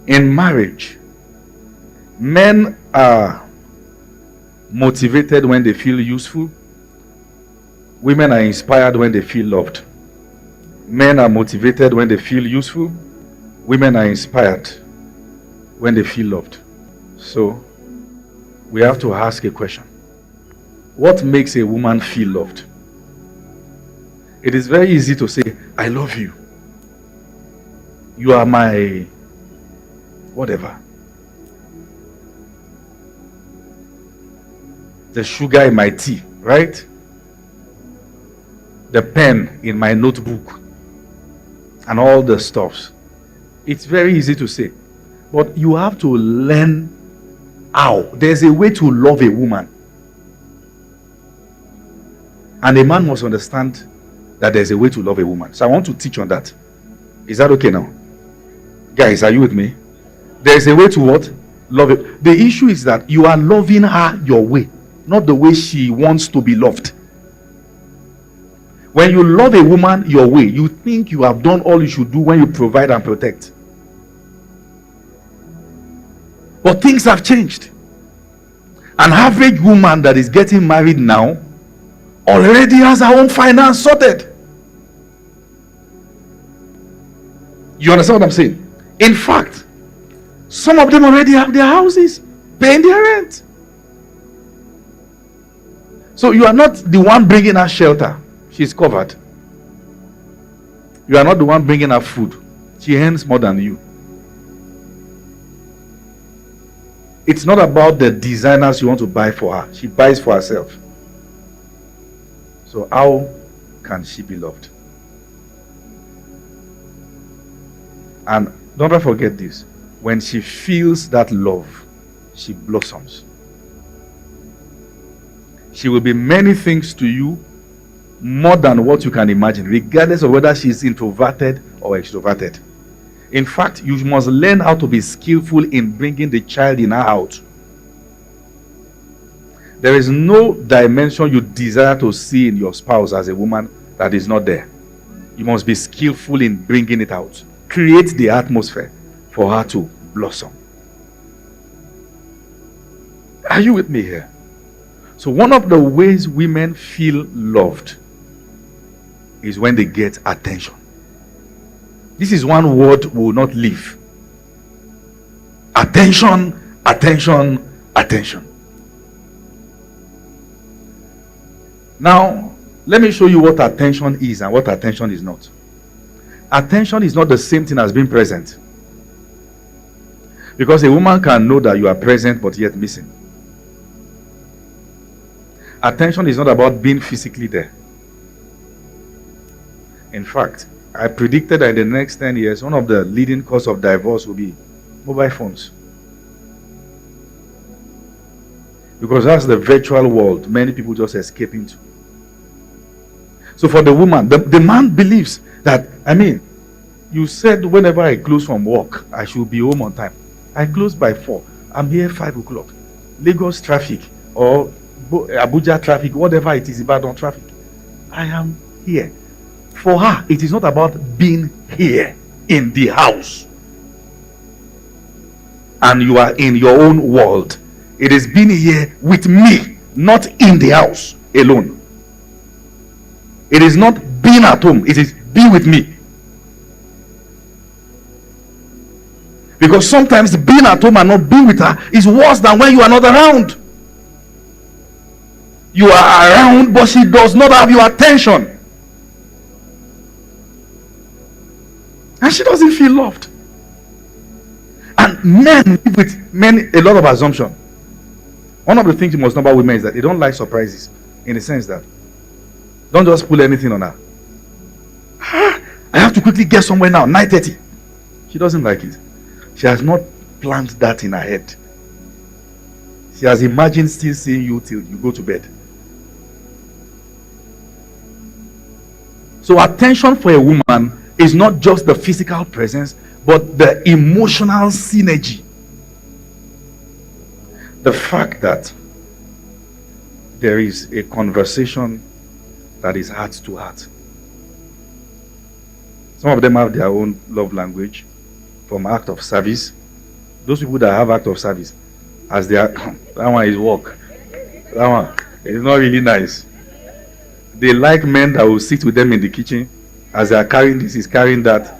In marriage, men are motivated when they feel useful. Women are inspired when they feel loved. Men are motivated when they feel useful. Women are inspired when they feel loved. So, we have to ask a question. What makes a woman feel loved? It is very easy to say, I love you. You are my whatever. The sugar in my tea, right? The pen in my notebook and all the stuffs. It's very easy to say, but you have to learn how. There's a way to love a woman, and a man must understand that there's a way to love a woman. So I want to teach on that. Is that okay now? Guys, are you with me? There's a way to what? Love it. The issue is that you are loving her your way, not the way she wants to be loved. When you love a woman your way, you think you have done all you should do when you provide and protect. But things have changed. An average woman that is getting married now already has her own finance sorted. You understand what I'm saying? In fact, some of them already have their houses, paying their rent. So you are not the one bringing her shelter. She's covered. You are not the one bringing her food. She earns more than you. It's not about the designers you want to buy for her. She buys for herself. So how can she be loved? And don't ever forget this. When she feels that love, she blossoms. She will be many things to you, more than what you can imagine, regardless of whether she's introverted or extroverted. In fact, you must learn how to be skillful in bringing the child in her out. There is no dimension you desire to see in your spouse as a woman that is not there. You must be skillful in bringing it out. Create the atmosphere for her to blossom. Are you with me here? So one of the ways women feel loved is when they get attention. This is one word we will not leave. Attention, attention, attention. Now, let me show you what attention is and what attention is not. Attention is not the same thing as being present. Because a woman can know that you are present but yet missing. Attention is not about being physically there. In fact, I predicted that in the next 10 years, one of the leading causes of divorce will be mobile phones. Because that's the virtual world many people just escape into. So for the woman, the man believes that, you said whenever I close from work, I should be home on time. I close by 4. I'm here 5 o'clock. Lagos traffic or Abuja traffic, whatever it is, Ibadan traffic. I am here. For her, it is not about being here in the house and you are in your own world. It is being here with me, not in the house alone. It is not being at home, it is be with me. Because sometimes being at home and not being with her is worse than when you are not around. You are around, but she does not have your attention. And she doesn't feel loved. And men live with a lot of assumption. One of the things you must know about women is that they don't like surprises. In the sense that, don't just pull anything on her. I have to quickly get somewhere now, 9:30. She doesn't like it. She has not planned that in her head. She has imagined still seeing you till you go to bed. So attention for a woman is not just the physical presence, but the emotional synergy. The fact that there is a conversation that is heart to heart. Some of them have their own love language, from act of service Those people that have act of service, as they are, that one is work. That one is not really nice. They like men that will sit with them in the kitchen as they are carrying this, is carrying that.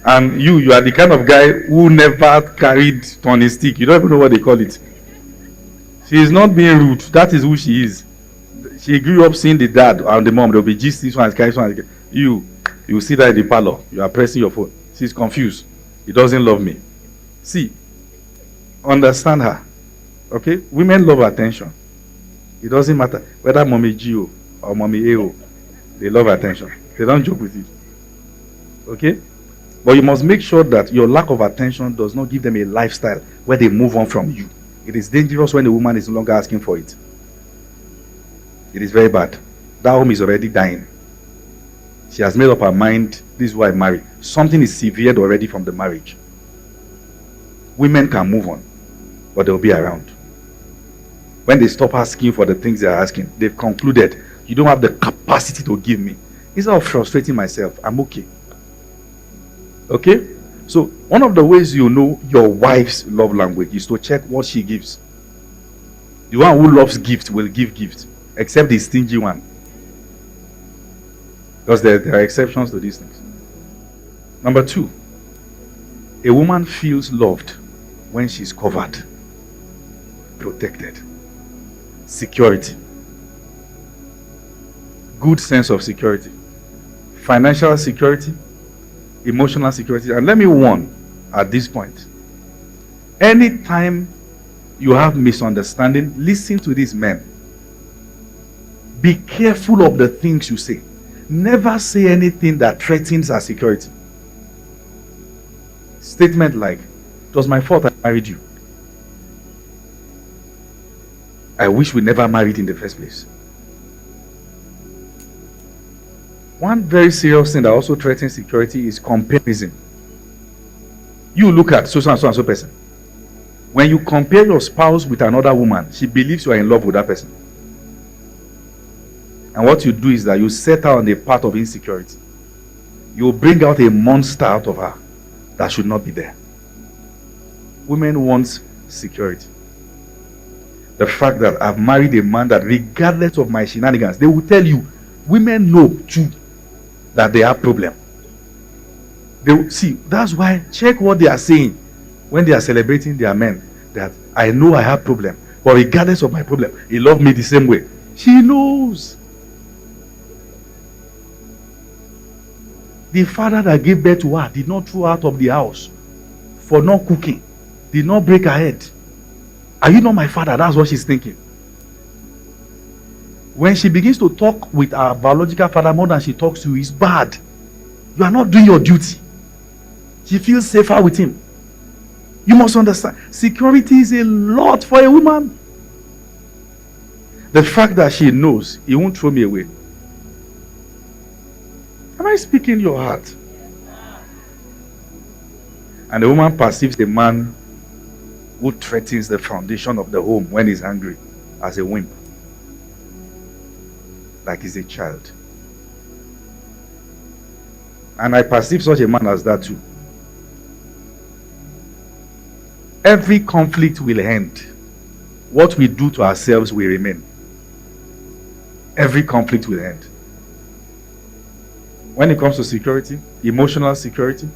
And you are the kind of guy who never carried turning stick. You don't even know what they call it. She is not being rude. That is who she is. She grew up seeing the dad and the mom. They'll be just this one, carry this one. You see that in the parlor. You are pressing your phone. She's confused. He doesn't love me. See, understand her. Okay? Women love attention. It doesn't matter whether mommy Gio or mommy AO. They love attention. They don't joke with it. Okay? But you must make sure that your lack of attention does not give them a lifestyle where they move on from you. It is dangerous when a woman is no longer asking for it. It is very bad. That home is already dying. She has made up her mind, this is why I marry. Something is severed already from the marriage. Women can move on, but they'll be around. When they stop asking for the things they are asking, they've concluded, you don't have the capacity to give me. Instead of frustrating myself, I'm okay. Okay? So, one of the ways you know your wife's love language is to check what she gives. The one who loves gifts will give gifts, except the stingy one. Because there are exceptions to these things. Number 2, a woman feels loved when she's covered, protected, security, good sense of security, financial security, emotional security. And let me warn at this point, anytime you have misunderstanding, listen to these men. Be careful of the things you say. Never say anything that threatens our security. Statement like, it was my fault I married you. I wish we never married in the first place. One very serious thing that also threatens security is comparison. You look at so and so person. When you compare your spouse with another woman, she believes you are in love with that person. And what you do is that you set her on a path of insecurity. You bring out a monster out of her that should not be there. Women want security. The fact that I've married a man that, regardless of my shenanigans, they will tell you, women know too that they have problem. They will, see, that's why check what they are saying when they are celebrating their men. That I know I have problem, but regardless of my problem, he loved me the same way. She knows. The father that gave birth to her did not throw her out of the house for not cooking, did not break her head. Are you not my father? That's what she's thinking. When she begins to talk with her biological father more than she talks to you, it's bad. You are not doing your duty. She feels safer with him. You must understand, security is a lot for a woman. The fact that she knows he won't throw me away. Am I speaking your heart? And the woman perceives the man who threatens the foundation of the home when he's angry as a wimp. Like he's a child. And I perceive such a man as that too. Every conflict will end. What we do to ourselves will remain. Every conflict will end. When it comes to security, emotional security,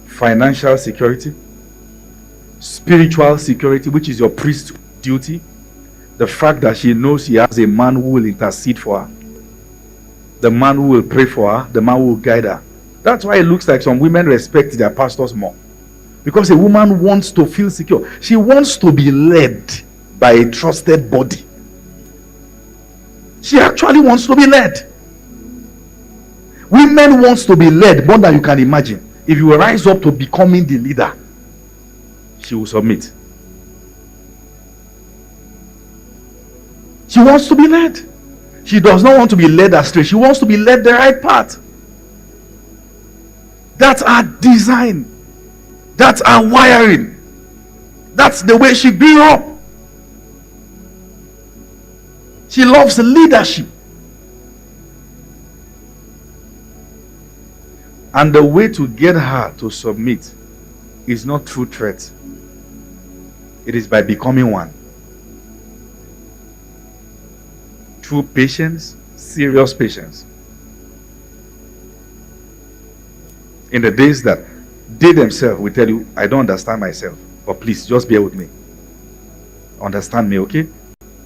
financial security, spiritual security, which is your priest's duty, the fact that she knows she has a man who will intercede for her, the man who will pray for her, the man who will guide her. That's why it looks like some women respect their pastors more. Because a woman wants to feel secure. She wants to be led by a trusted body. She actually wants to be led. Women wants to be led more than you can imagine. If you rise up to becoming the leader, she will submit. She wants to be led. She does not want to be led astray. She wants to be led the right path. That's our design. That's our wiring. That's the way she grew up. She loves leadership. And the way to get her to submit is not through threats. It is by becoming one. Through patience, serious patience. In the days that they themselves will tell you, I don't understand myself, but please just bear with me. Understand me, okay?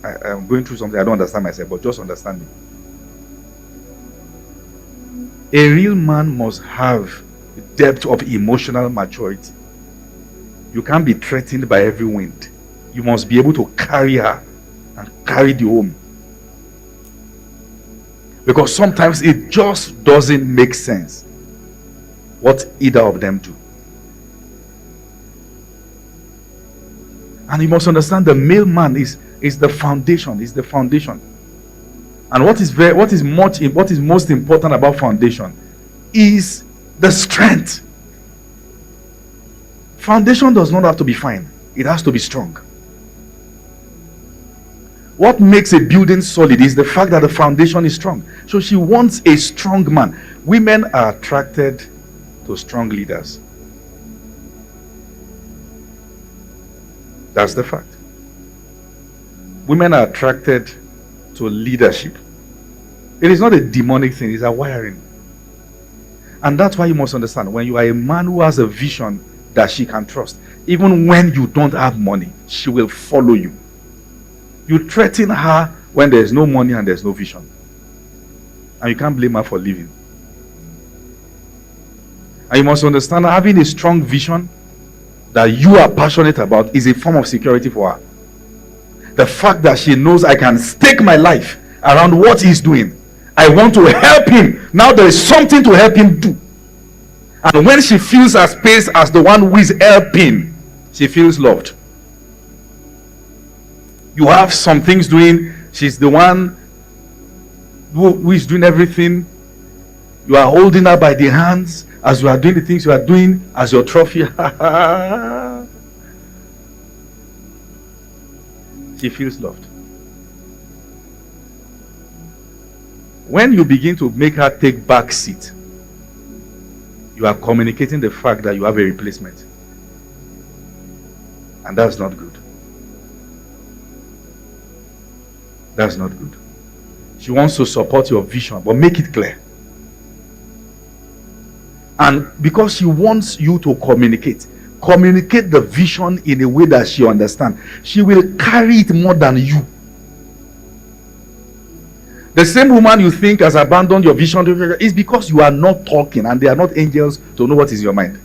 I'm going through something, I don't understand myself, but just understand me. A real man must have depth of emotional maturity. You can't be threatened by every wind. You must be able to carry her and carry the home. Because sometimes it just doesn't make sense what either of them do. And you must understand the male man is the foundation, is the foundation. And what is most important about foundation is the strength. Foundation does not have to be fine. It has to be strong. What makes a building solid is the fact that the foundation is strong. So she wants a strong man. Women are attracted to strong leaders. That's the fact. Women are attracted to leadership. It is not a demonic thing, it's a wiring. And that's why you must understand, when you are a man who has a vision that she can trust, even when you don't have money, she will follow you. You threaten her when there's no money and there's no vision. And you can't blame her for leaving. And you must understand, having a strong vision that you are passionate about is a form of security for her. The fact that she knows I can stake my life around what he's doing. I want to help him. Now there is something to help him do. And when she feels her space as the one who is helping, she feels loved. You have some things doing. She's the one who is doing everything. You are holding her by the hands as you are doing the things you are doing as your trophy. She feels loved. When you begin to make her take back seat, you are communicating the fact that you have a replacement. And that's not good. That's not good. She wants to support your vision, but make it clear. And because she wants you to communicate the vision in a way that she understands, she will carry it more than you. The same woman you think has abandoned your vision is because you are not talking, and they are not angels to know what is in your mind.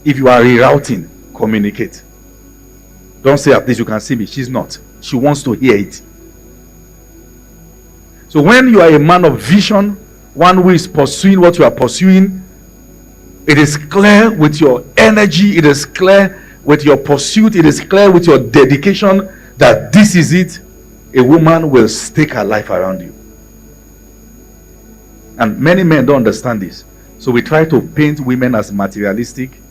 If you are rerouting, communicate. Don't say, at least you can see me. She's not. She wants to hear it. So when you are a man of vision, one who is pursuing what you are pursuing, it is clear with your energy, it is clear with your pursuit, it is clear with your dedication that this is it. A woman will stake her life around you. And many men don't understand this. So we try to paint women as materialistic.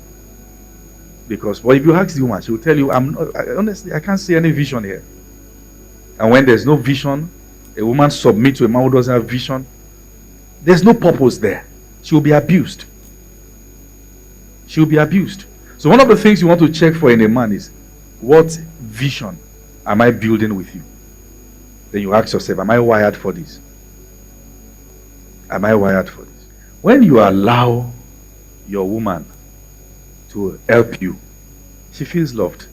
Because, well, if you ask the woman, she will tell you, honestly, I can't see any vision here. And when there's no vision, a woman submits to a man who doesn't have vision, there's no purpose there. She will be abused. She will be abused. So one of the things you want to check for in a man is, what vision am I building with you? Then you ask yourself, am I wired for this? Am I wired for this? When you allow your woman to help you, she feels loved.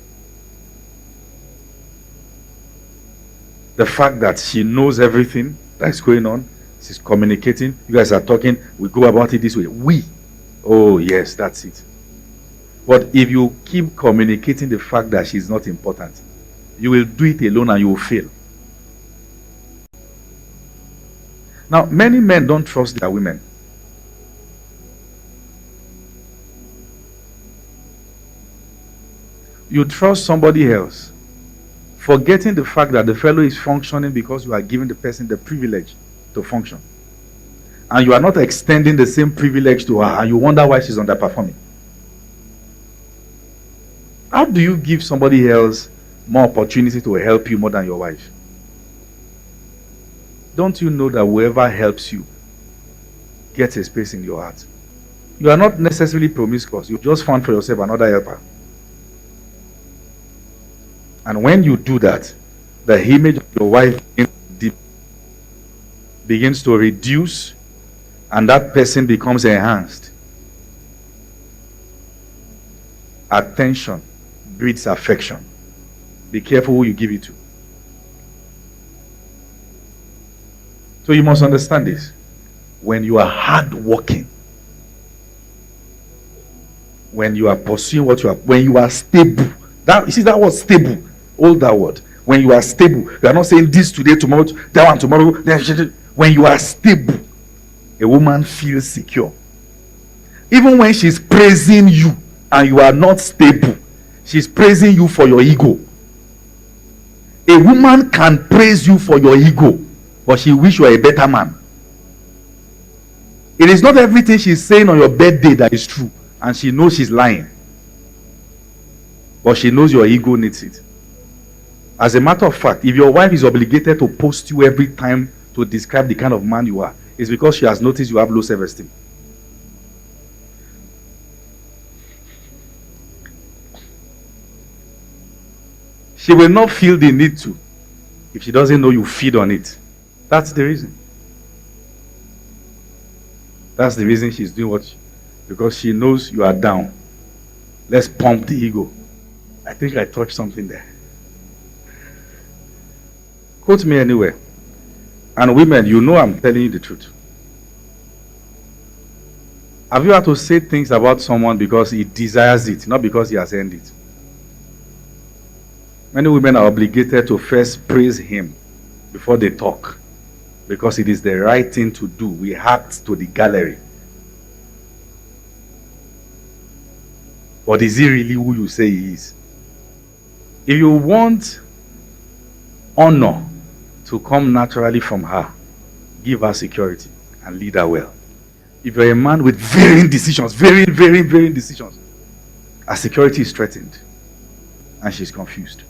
The fact that she knows everything that's going on, she's communicating, you guys are talking, we go about it this way. Oh yes, that's it. But if you keep communicating the fact that she's not important, you will do it alone and you will fail. Now, many men don't trust their women. You trust somebody else, forgetting the fact that the fellow is functioning because you are giving the person the privilege to function. And you are not extending the same privilege to her, and you wonder why she's underperforming. How do you give somebody else more opportunity to help you more than your wife? Don't you know that whoever helps you gets a space in your heart. You are not necessarily promiscuous. You just found for yourself another helper. And when you do that, the image of your wife begins to reduce, and that person becomes enhanced. Attention breeds affection. Be careful who you give it to. So you must understand this. When you are hardworking, when you are pursuing what you are, when you are stable, that, you see that word stable, hold that word. When you are stable, you are not saying this today, tomorrow, that one tomorrow. When you are stable, a woman feels secure. Even when she's praising you and you are not stable, she's praising you for your ego. A woman can praise you for your ego, but she wish you were a better man. It is not everything she's saying on your birthday that is true, and she knows she's lying. But she knows your ego needs it. As a matter of fact, if your wife is obligated to post you every time to describe the kind of man you are, it's because she has noticed you have low self-esteem. She will not feel the need to if she doesn't know you feed on it. That's the reason. That's the reason she's doing what because she knows you are down. Let's pump the ego. I think I touched something there. Quote me anywhere. And women, you know I'm telling you the truth. Have you had to say things about someone because he desires it, not because he has earned it? Many women are obligated to first praise him before they talk, because it is the right thing to do. We act to the gallery. But is he really who you say he is? If you want honor to come naturally from her, give her security and lead her well. If you're a man with varying decisions, varying decisions, her security is threatened and she's confused.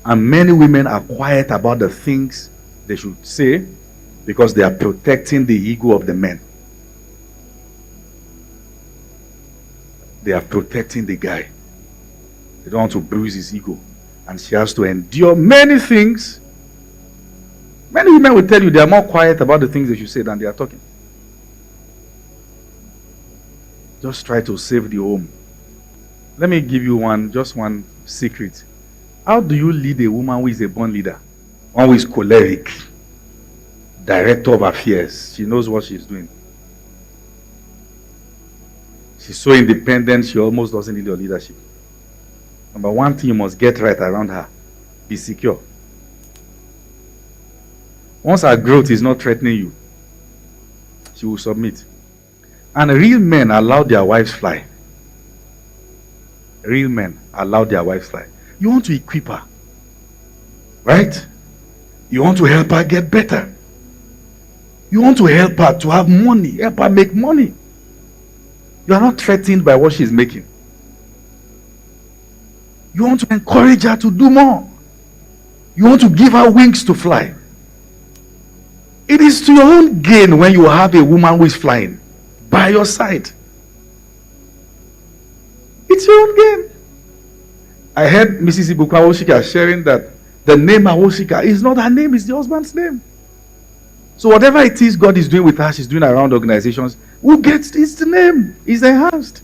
And many women are quiet about the things they should say because they are protecting the ego of the men. They are protecting the guy. They don't want to bruise his ego. And she has to endure many things. Many women will tell you they are more quiet about the things they should say than they are talking. Just try to save the home. Let me give you just one secret. How do you lead a woman who is a born leader? One who is choleric, director of affairs. She knows what she's doing. She's so independent, she almost doesn't need your leadership. Number one thing you must get right around her, be secure. Once her growth is not threatening you, she will submit. And real men allow their wives fly. Real men allow their wives fly. You want to equip her, right? You want to help her get better. You want to help her to have money, help her make money. You are not threatened by what she's making. You want to encourage her to do more. You want to give her wings to fly. It is to your own gain when you have a woman who is flying by your side. It's your own gain. I heard Mrs. Ibuka Awoshika sharing that the name Awoshika is not her name, it's the husband's name. So whatever it is God is doing with her, she's doing around organizations, who gets it's the name, is enhanced.